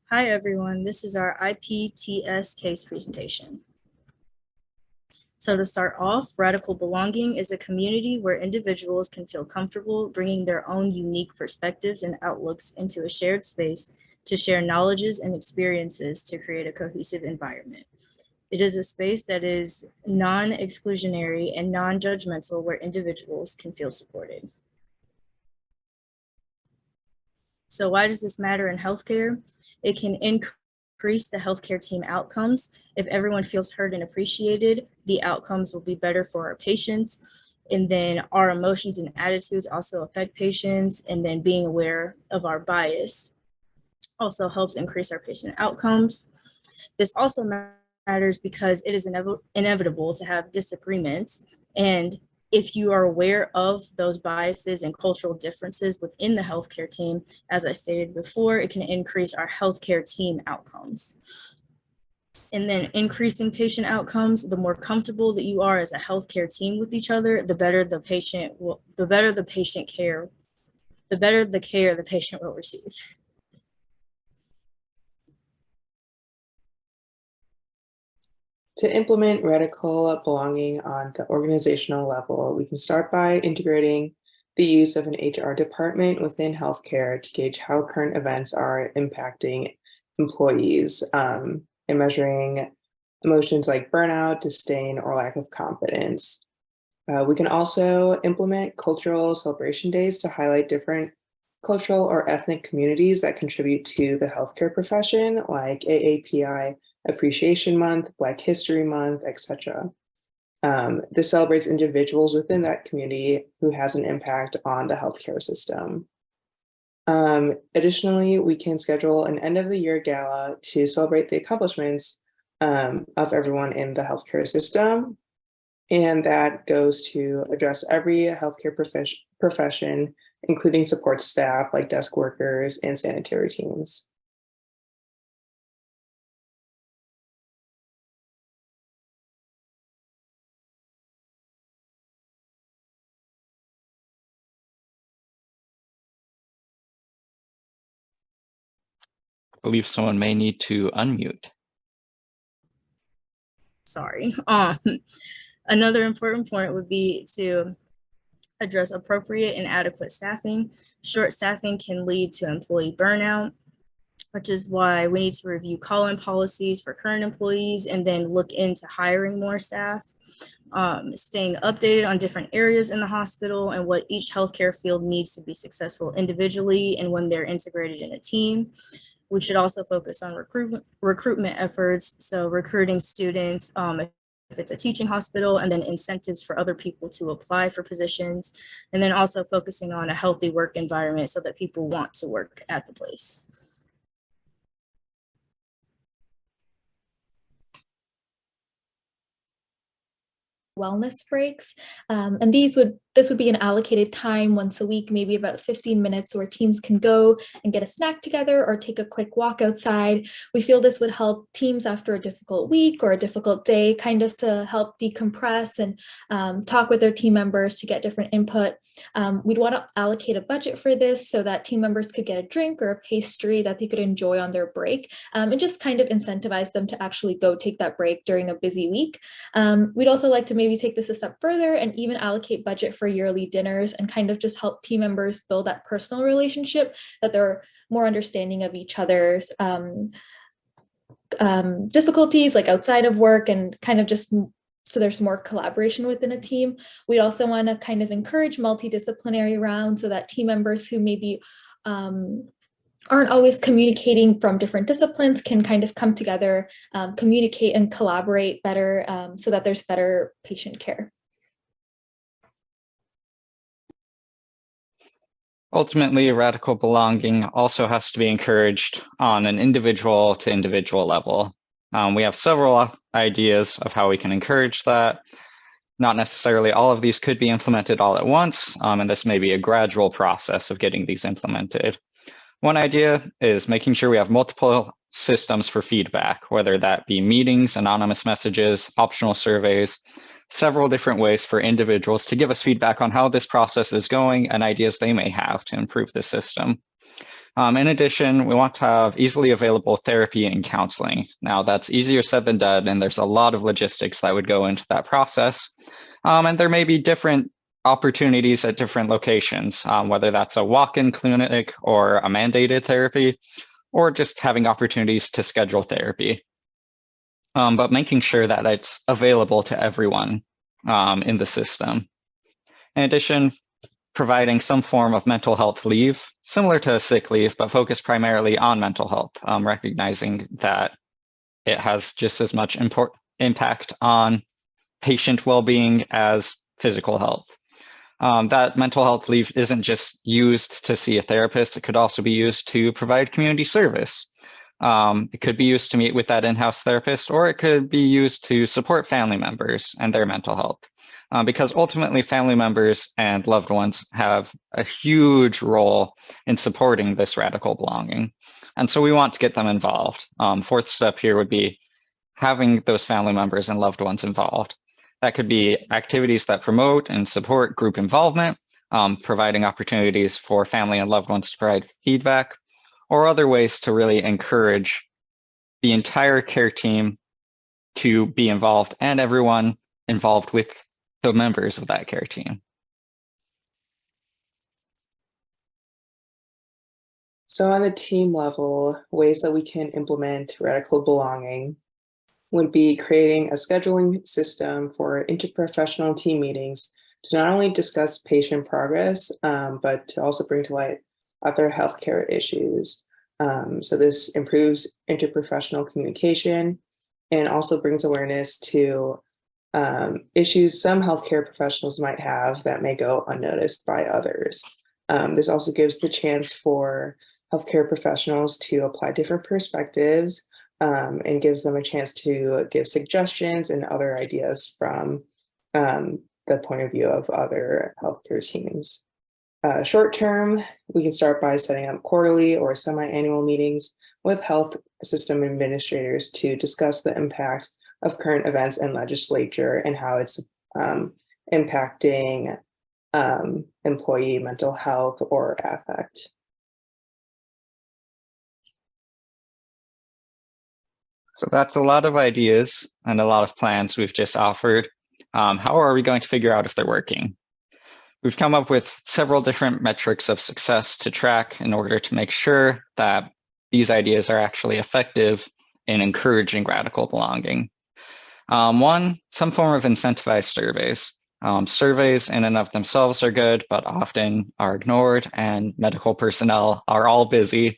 Hi everyone, this is our IPTS case presentation. So to start off, radical belonging is a community where individuals can feel comfortable bringing their own unique perspectives and outlooks into a shared space to share knowledges and experiences to create a cohesive environment. It is a space that is non-exclusionary and non-judgmental where individuals can feel supported. So why does this matter in healthcare? It can increase the healthcare team outcomes. If everyone feels heard and appreciated, the outcomes will be better for our patients. And then our emotions and attitudes also affect patients. And then being aware of our bias also helps increase our patient outcomes. This also matters because it is inevitable to have disagreements. And if you are aware of those biases and cultural differences within the healthcare team, as I stated before, it can increase our healthcare team outcomes. And then increasing patient outcomes, the more comfortable that you are as a healthcare team with each other, the better the care the patient will receive. To implement radical belonging on the organizational level, we can start by integrating the use of an HR department within healthcare to gauge how current events are impacting employees and measuring emotions like burnout, disdain, or lack of confidence. We can also implement cultural celebration days to highlight different cultural or ethnic communities that contribute to the healthcare profession, like AAPI Appreciation Month, Black History Month, etc. This celebrates individuals within that community who has an impact on the healthcare system. Additionally, we can schedule an end of the year gala to celebrate the accomplishments of everyone in the healthcare system. And that goes to address every healthcare profession, including support staff like desk workers and sanitary teams. I believe someone may need to unmute. Sorry. Another important point would be to address appropriate and adequate staffing. Short staffing can lead to employee burnout, which is why we need to review call-in policies for current employees and then look into hiring more staff. Staying updated on different areas in the hospital and what each healthcare field needs to be successful individually and when they're integrated in a team. We should also focus on recruitment efforts, so recruiting students if it's a teaching hospital, and then incentives for other people to apply for positions, and then also focusing on a healthy work environment so that people want to work at the place. Wellness breaks, and this would be an allocated time once a week, maybe about 15 minutes, where teams can go and get a snack together or take a quick walk outside. We feel this would help teams after a difficult week or a difficult day, kind of to help decompress and talk with their team members to get different input. We'd want to allocate a budget for this so that team members could get a drink or a pastry that they could enjoy on their break, and just kind of incentivize them to actually go take that break during a busy week. We'd also like to maybe take this a step further and even allocate budget for yearly dinners and kind of just help team members build that personal relationship, that they're more understanding of each other's difficulties like outside of work, and kind of just so there's more collaboration within a team. We'd also want to kind of encourage multidisciplinary rounds so that team members who maybe aren't always communicating from different disciplines can kind of come together, communicate and collaborate better, so that there's better patient care. Ultimately, radical belonging also has to be encouraged on an individual to individual level. We have several ideas of how we can encourage that. Not necessarily all of these could be implemented all at once, and this may be a gradual process of getting these implemented. One idea is making sure we have multiple systems for feedback, whether that be meetings, anonymous messages, optional surveys, several different ways for individuals to give us feedback on how this process is going and ideas they may have to improve the system. In addition, we want to have easily available therapy and counseling. Now, that's easier said than done, and there's a lot of logistics that would go into that process. And there may be different opportunities at different locations, whether that's a walk-in clinic or a mandated therapy, or just having opportunities to schedule therapy. But making sure that it's available to everyone in the system. In addition, providing some form of mental health leave, similar to sick leave, but focused primarily on mental health, recognizing that it has just as much impact on patient well-being as physical health. That mental health leave isn't just used to see a therapist, it could also be used to provide community service. It could be used to meet with that in-house therapist, or it could be used to support family members and their mental health. Because ultimately family members and loved ones have a huge role in supporting this radical belonging. And so we want to get them involved. Fourth step here would be having those family members and loved ones involved. That could be activities that promote and support group involvement, providing opportunities for family and loved ones to provide feedback, or other ways to really encourage the entire care team to be involved and everyone involved with the members of that care team. So on the team level, ways that we can implement radical belonging would be creating a scheduling system for interprofessional team meetings to not only discuss patient progress, but to also bring to light other healthcare issues. So this improves interprofessional communication and also brings awareness to issues some healthcare professionals might have that may go unnoticed by others. This also gives the chance for healthcare professionals to apply different perspectives and gives them a chance to give suggestions and other ideas from the point of view of other healthcare teams. Short term, we can start by setting up quarterly or semi-annual meetings with health system administrators to discuss the impact of current events and legislature and how it's impacting employee mental health or affect. So that's a lot of ideas and a lot of plans we've just offered. How are we going to figure out if they're working? We've come up with several different metrics of success to track in order to make sure that these ideas are actually effective in encouraging radical belonging. One, some form of incentivized surveys. Surveys in and of themselves are good, but often are ignored, and medical personnel are all busy.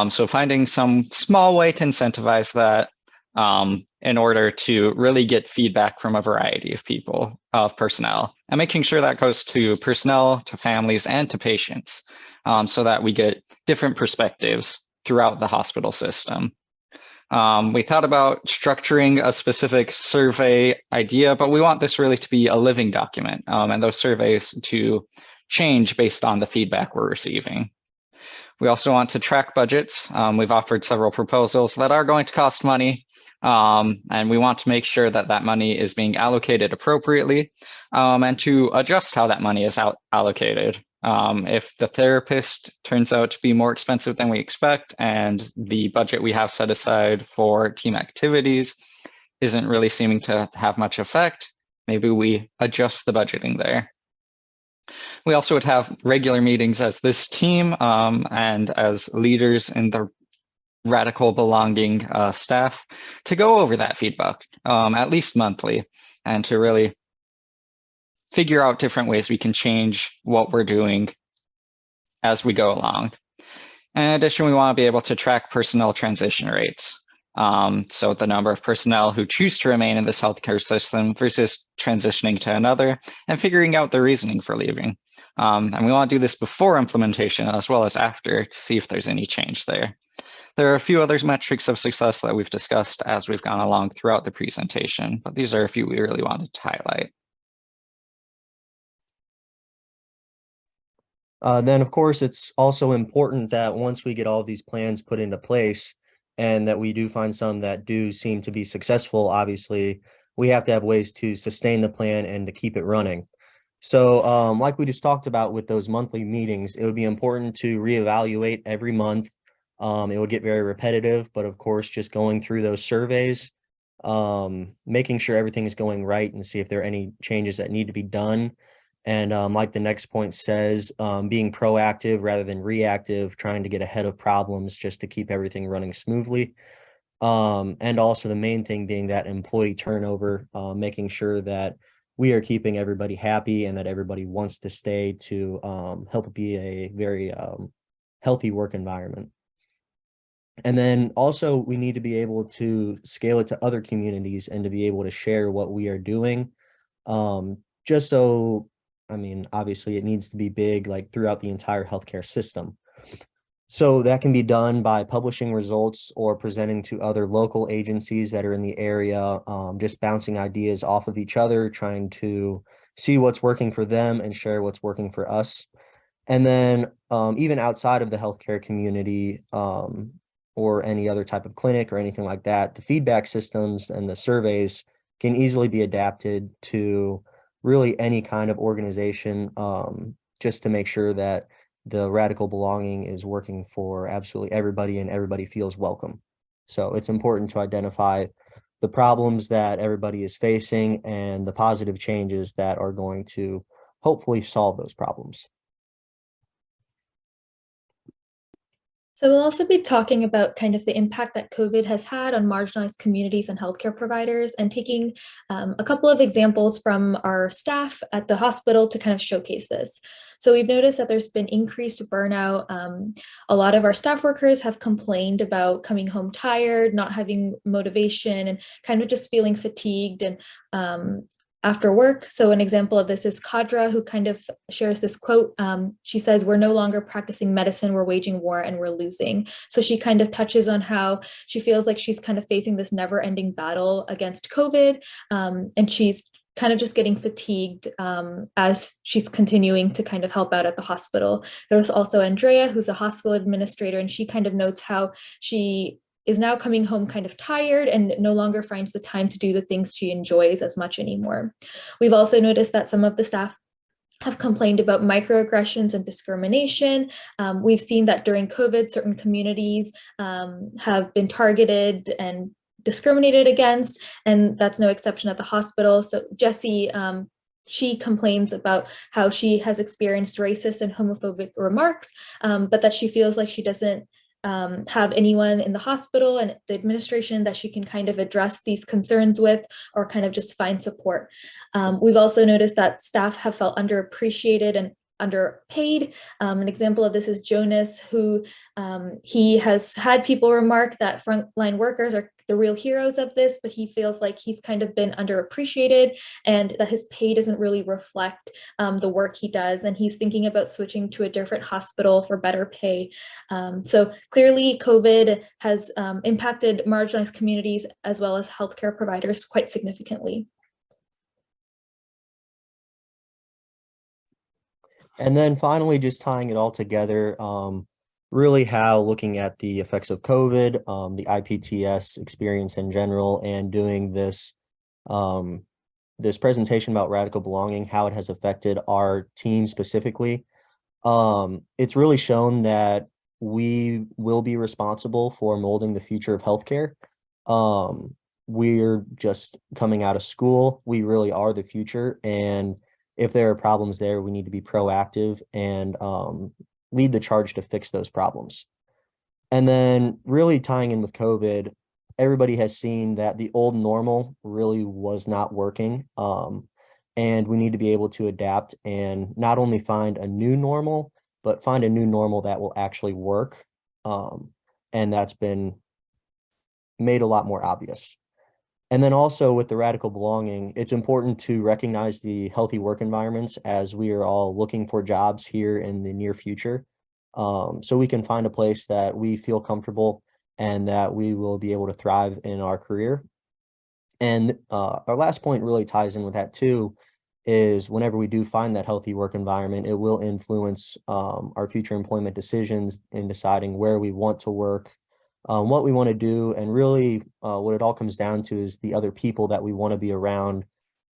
So finding some small way to incentivize that in order to really get feedback from a variety of people, of personnel, and making sure that goes to personnel, to families, and to patients, so that we get different perspectives throughout the hospital system. We thought about structuring a specific survey idea, but we want this really to be a living document, and those surveys to change based on the feedback we're receiving. We also want to track budgets. We've offered several proposals that are going to cost money, and we want to make sure that that money is being allocated appropriately, and to adjust how that money is allocated. If the therapist turns out to be more expensive than we expect and the budget we have set aside for team activities isn't really seeming to have much effect, maybe we adjust the budgeting there. We also would have regular meetings as this team and as leaders in the radical belonging staff to go over that feedback at least monthly, and to really figure out different ways we can change what we're doing as we go along. In addition, we want to be able to track personnel transition rates. So the number of personnel who choose to remain in this healthcare system versus transitioning to another, and figuring out the reasoning for leaving. And we want to do this before implementation as well as after to see if there's any change there. There are a few other metrics of success that we've discussed as we've gone along throughout the presentation, but these are a few we really wanted to highlight. Then, of course, it's also important that once we get all of these plans put into place and that we do find some that do seem to be successful, obviously, we have to have ways to sustain the plan and to keep it running. So like we just talked about with those monthly meetings, it would be important to reevaluate every month. It would get very repetitive, but of course, just going through those surveys, making sure everything is going right and see if there are any changes that need to be done. And like the next point says, being proactive rather than reactive, trying to get ahead of problems just to keep everything running smoothly. And also the main thing being that employee turnover, making sure that we are keeping everybody happy and that everybody wants to stay to help be a very healthy work environment. And then also we need to be able to scale it to other communities and to be able to share what we are doing. Just so, I mean, obviously it needs to be big, like throughout the entire healthcare system. So that can be done by publishing results or presenting to other local agencies that are in the area, just bouncing ideas off of each other, trying to see what's working for them and share what's working for us. And then even outside of the healthcare community or any other type of clinic or anything like that, the feedback systems and the surveys can easily be adapted to really any kind of organization, just to make sure that the radical belonging is working for absolutely everybody and everybody feels welcome. So it's important to identify the problems that everybody is facing and the positive changes that are going to hopefully solve those problems. So we'll also be talking about kind of the impact that COVID has had on marginalized communities and healthcare providers, and taking a couple of examples from our staff at the hospital to kind of showcase this. So we've noticed that there's been increased burnout. A lot of our staff workers have complained about coming home tired, not having motivation, and kind of just feeling fatigued and after work. So an example of this is Kadra, who kind of shares this quote. She says, "We're no longer practicing medicine, we're waging war and we're losing." So she kind of touches on how she feels like she's kind of facing this never-ending battle against COVID, and she's kind of just getting fatigued as she's continuing to kind of help out at the hospital. There's also Andrea, who's a hospital administrator, and she kind of notes how she is now coming home kind of tired and no longer finds the time to do the things she enjoys as much anymore. We've also noticed that some of the staff have complained about microaggressions and discrimination. We've seen that during COVID, certain communities have been targeted and discriminated against, and that's no exception at the hospital. So Jessie, she complains about how she has experienced racist and homophobic remarks, but that she feels like she doesn't have anyone in the hospital and the administration that she can kind of address these concerns with, or kind of just find support. We've also noticed that staff have felt underappreciated and underpaid. An example of this is Jonas, who he has had people remark that frontline workers are the real heroes of this, but he feels like he's kind of been underappreciated and that his pay doesn't really reflect the work he does. And he's thinking about switching to a different hospital for better pay. So clearly COVID has impacted marginalized communities as well as healthcare providers quite significantly. And then finally, just tying it all together, really how looking at the effects of COVID, the IPTS experience in general, and doing this this presentation about radical belonging, how it has affected our team specifically. It's really shown that we will be responsible for molding the future of healthcare. We're just coming out of school. We really are the future, and if there are problems there, we need to be proactive and lead the charge to fix those problems. And then really tying in with COVID, everybody has seen that the old normal really was not working. And we need to be able to adapt and not only find a new normal, but find a new normal that will actually work. And that's been made a lot more obvious. And then also with the radical belonging, it's important to recognize the healthy work environments as we are all looking for jobs here in the near future. So we can find a place that we feel comfortable and that we will be able to thrive in our career. And our last point really ties in with that too, is whenever we do find that healthy work environment, it will influence our future employment decisions in deciding where we want to work, what we want to do, and really what it all comes down to is the other people that we want to be around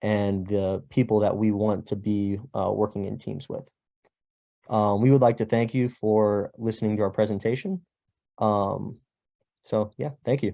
and the people that we want to be working in teams with. We would like to thank you for listening to our presentation. So yeah, thank you.